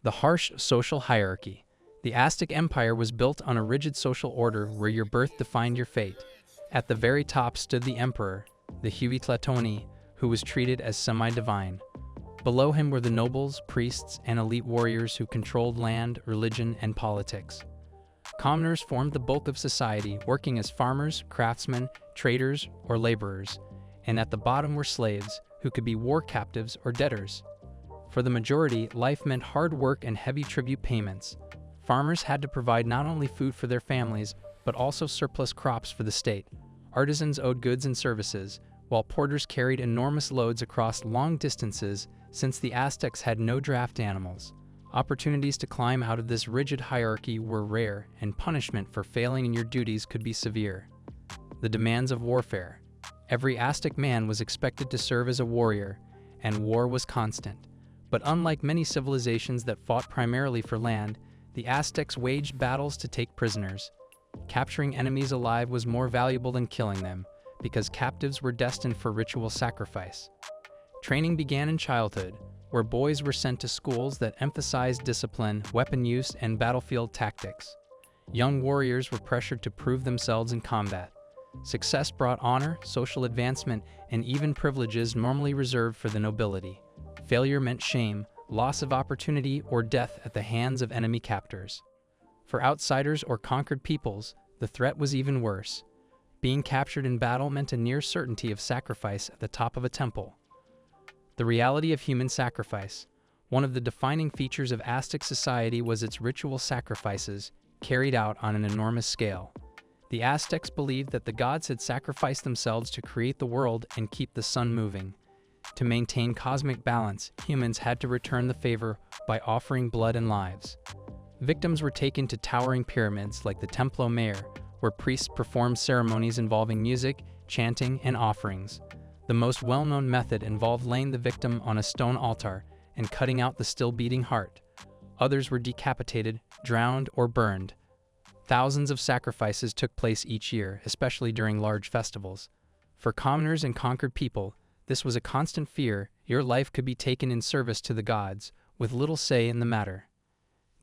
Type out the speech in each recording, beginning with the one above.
The harsh social hierarchy. The Aztec Empire was built on a rigid social order where your birth defined your fate. At the very top stood the emperor, the Huitlatoni, who was treated as semi-divine. Below him were the nobles, priests, and elite warriors who controlled land, religion, and politics. Commoners formed the bulk of society, working as farmers, craftsmen, traders, or laborers, and at the bottom were slaves, who could be war captives or debtors. For the majority, life meant hard work and heavy tribute payments. Farmers had to provide not only food for their families, but also surplus crops for the state. Artisans owed goods and services, while porters carried enormous loads across long distances since the Aztecs had no draft animals. Opportunities to climb out of this rigid hierarchy were rare, and punishment for failing in your duties could be severe. The demands of warfare. Every Aztec man was expected to serve as a warrior, and war was constant. But unlike many civilizations that fought primarily for land, the Aztecs waged battles to take prisoners. Capturing enemies alive was more valuable than killing them, because captives were destined for ritual sacrifice. Training began in childhood, where boys were sent to schools that emphasized discipline, weapon use, and battlefield tactics. Young warriors were pressured to prove themselves in combat. Success brought honor, social advancement, and even privileges normally reserved for the nobility. Failure meant shame, loss of opportunity, or death at the hands of enemy captors. For outsiders or conquered peoples, the threat was even worse. Being captured in battle meant a near certainty of sacrifice at the top of a temple. The reality of human sacrifice. One of the defining features of Aztec society was its ritual sacrifices, carried out on an enormous scale. The Aztecs believed that the gods had sacrificed themselves to create the world and keep the sun moving. To maintain cosmic balance, humans had to return the favor by offering blood and lives. Victims were taken to towering pyramids like the Templo Mayor, where priests performed ceremonies involving music, chanting, and offerings. The most well-known method involved laying the victim on a stone altar and cutting out the still-beating heart. Others were decapitated, drowned, or burned. Thousands of sacrifices took place each year, especially during large festivals. For commoners and conquered people, this was a constant fear. Your life could be taken in service to the gods, with little say in the matter.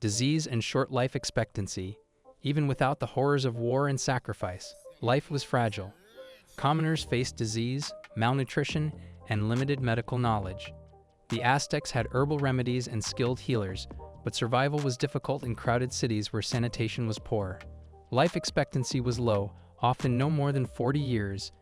Disease and short life expectancy. Even without the horrors of war and sacrifice, life was fragile. Commoners faced disease, malnutrition, and limited medical knowledge. The Aztecs had herbal remedies and skilled healers, but survival was difficult in crowded cities where sanitation was poor. Life expectancy was low, often no more than 40 years.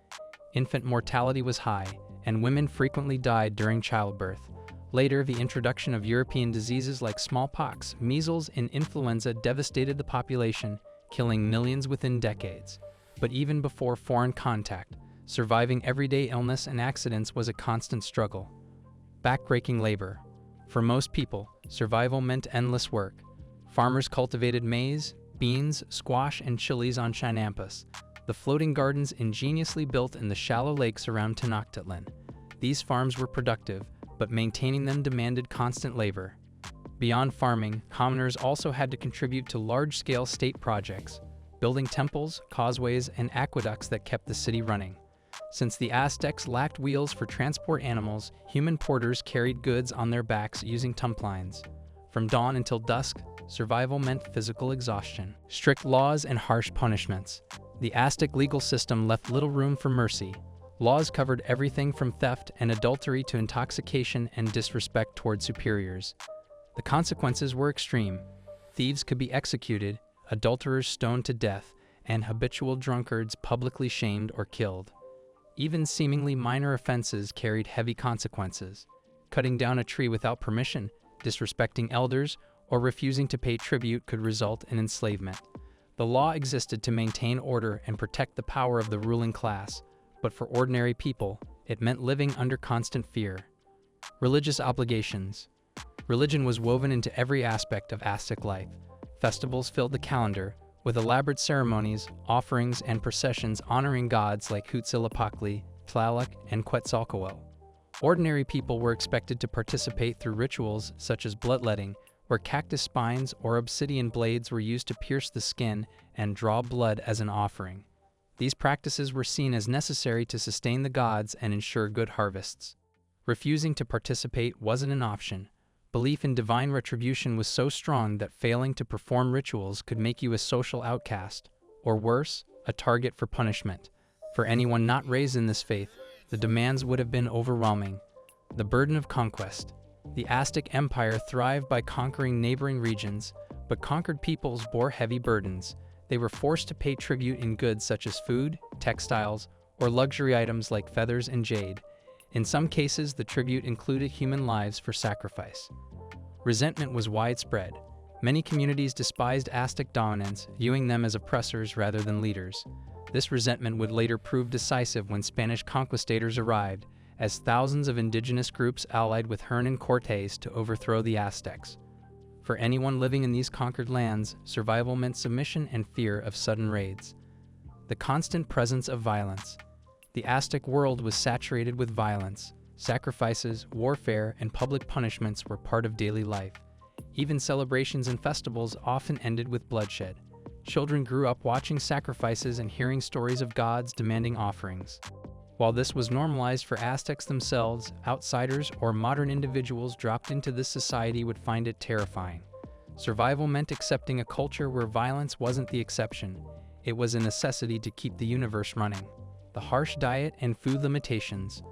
Infant mortality was high, and women frequently died during childbirth. Later, the introduction of European diseases like smallpox, measles, and influenza devastated the population, killing millions within decades. But even before foreign contact, surviving everyday illness and accidents was a constant struggle. Backbreaking labor. For most people, survival meant endless work. Farmers cultivated maize, beans, squash, and chilies on Chinampas, the floating gardens ingeniously built in the shallow lakes around Tenochtitlan. These farms were productive, but maintaining them demanded constant labor. Beyond farming, commoners also had to contribute to large-scale state projects, building temples, causeways, and aqueducts that kept the city running. Since the Aztecs lacked wheels for transport animals, human porters carried goods on their backs using tumplines. From dawn until dusk, survival meant physical exhaustion. Strict laws and harsh punishments. The Aztec legal system left little room for mercy. Laws covered everything from theft and adultery to intoxication and disrespect toward superiors. The consequences were extreme. Thieves could be executed, adulterers stoned to death, and habitual drunkards publicly shamed or killed. Even seemingly minor offenses carried heavy consequences. Cutting down a tree without permission, disrespecting elders, or refusing to pay tribute could result in enslavement. The law existed to maintain order and protect the power of the ruling class, but for ordinary people, it meant living under constant fear. Religious obligations. Religion was woven into every aspect of Aztec life. Festivals filled the calendar, with elaborate ceremonies, offerings, and processions honoring gods like Huitzilopochtli, Tlaloc, and Quetzalcoatl. Ordinary people were expected to participate through rituals such as bloodletting, where cactus spines or obsidian blades were used to pierce the skin and draw blood as an offering. These practices were seen as necessary to sustain the gods and ensure good harvests. Refusing to participate wasn't an option. Belief in divine retribution was so strong that failing to perform rituals could make you a social outcast, or worse, a target for punishment. For anyone not raised in this faith, the demands would have been overwhelming. The burden of conquest. The Aztec Empire thrived by conquering neighboring regions, but conquered peoples bore heavy burdens. They were forced to pay tribute in goods such as food, textiles, or luxury items like feathers and jade. In some cases, the tribute included human lives for sacrifice. Resentment was widespread. Many communities despised Aztec dominance, viewing them as oppressors rather than leaders. This resentment would later prove decisive when Spanish conquistadors arrived, as thousands of indigenous groups allied with Hernan Cortés to overthrow the Aztecs. For anyone living in these conquered lands, survival meant submission and fear of sudden raids. The constant presence of violence. The Aztec world was saturated with violence. Sacrifices, warfare, and public punishments were part of daily life. Even celebrations and festivals often ended with bloodshed. Children grew up watching sacrifices and hearing stories of gods demanding offerings. While this was normalized for Aztecs themselves, outsiders or modern individuals dropped into this society would find it terrifying. Survival meant accepting a culture where violence wasn't the exception. It was a necessity to keep the universe running. The harsh diet and food limitations.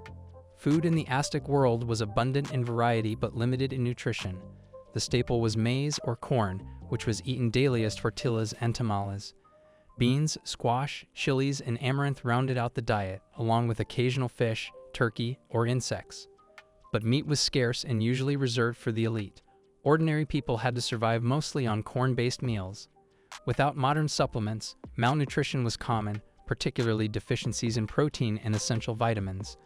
Food in the Aztec world was abundant in variety but limited in nutrition. The staple was maize or corn, which was eaten daily as tortillas and tamales. Beans, squash, chilies, and amaranth rounded out the diet, along with occasional fish, turkey, or insects. But meat was scarce and usually reserved for the elite. Ordinary people had to survive mostly on corn-based meals. Without modern supplements, malnutrition was common, particularly deficiencies in protein and essential vitamins.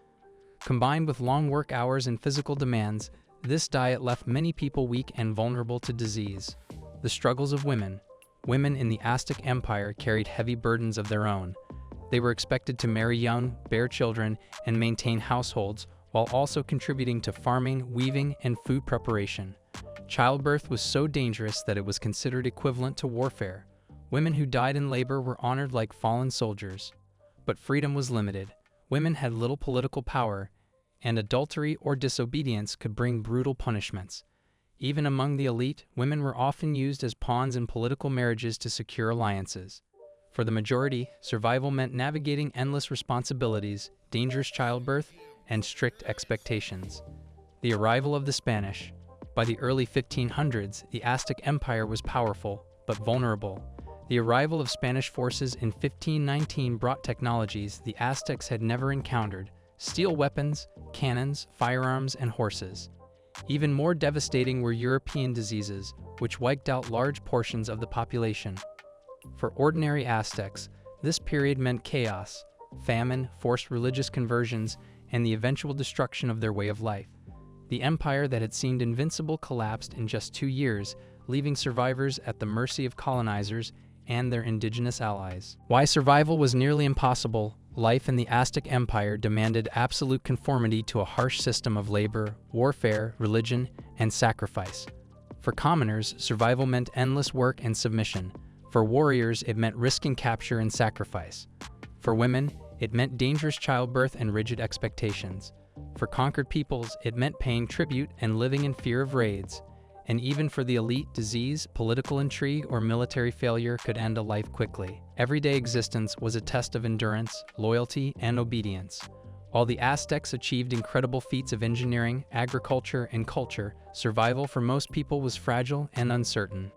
Combined with long work hours and physical demands, this diet left many people weak and vulnerable to disease. The struggles of women. Women in the Aztec Empire carried heavy burdens of their own. They were expected to marry young, bear children, and maintain households, while also contributing to farming, weaving, and food preparation. Childbirth was so dangerous that it was considered equivalent to warfare. Women who died in labor were honored like fallen soldiers. But freedom was limited. Women had little political power, and adultery or disobedience could bring brutal punishments. Even among the elite, women were often used as pawns in political marriages to secure alliances. For the majority, survival meant navigating endless responsibilities, dangerous childbirth, and strict expectations. The arrival of the Spanish. By the early 1500s, the Aztec Empire was powerful, but vulnerable. The arrival of Spanish forces in 1519 brought technologies the Aztecs had never encountered: steel weapons, cannons, firearms, and horses. Even more devastating were European diseases, which wiped out large portions of the population. For ordinary Aztecs, this period meant chaos, famine, forced religious conversions, and the eventual destruction of their way of life. The empire that had seemed invincible collapsed in just 2 years, leaving survivors at the mercy of colonizers and their indigenous allies. Why survival was nearly impossible, life in the Aztec Empire demanded absolute conformity to a harsh system of labor, warfare, religion, and sacrifice. For commoners, survival meant endless work and submission. For warriors, it meant risking capture and sacrifice. For women, it meant dangerous childbirth and rigid expectations. For conquered peoples, it meant paying tribute and living in fear of raids. And even for the elite, disease, political intrigue, or military failure could end a life quickly. Everyday existence was a test of endurance, loyalty, and obedience. While the Aztecs achieved incredible feats of engineering, agriculture, and culture, survival for most people was fragile and uncertain.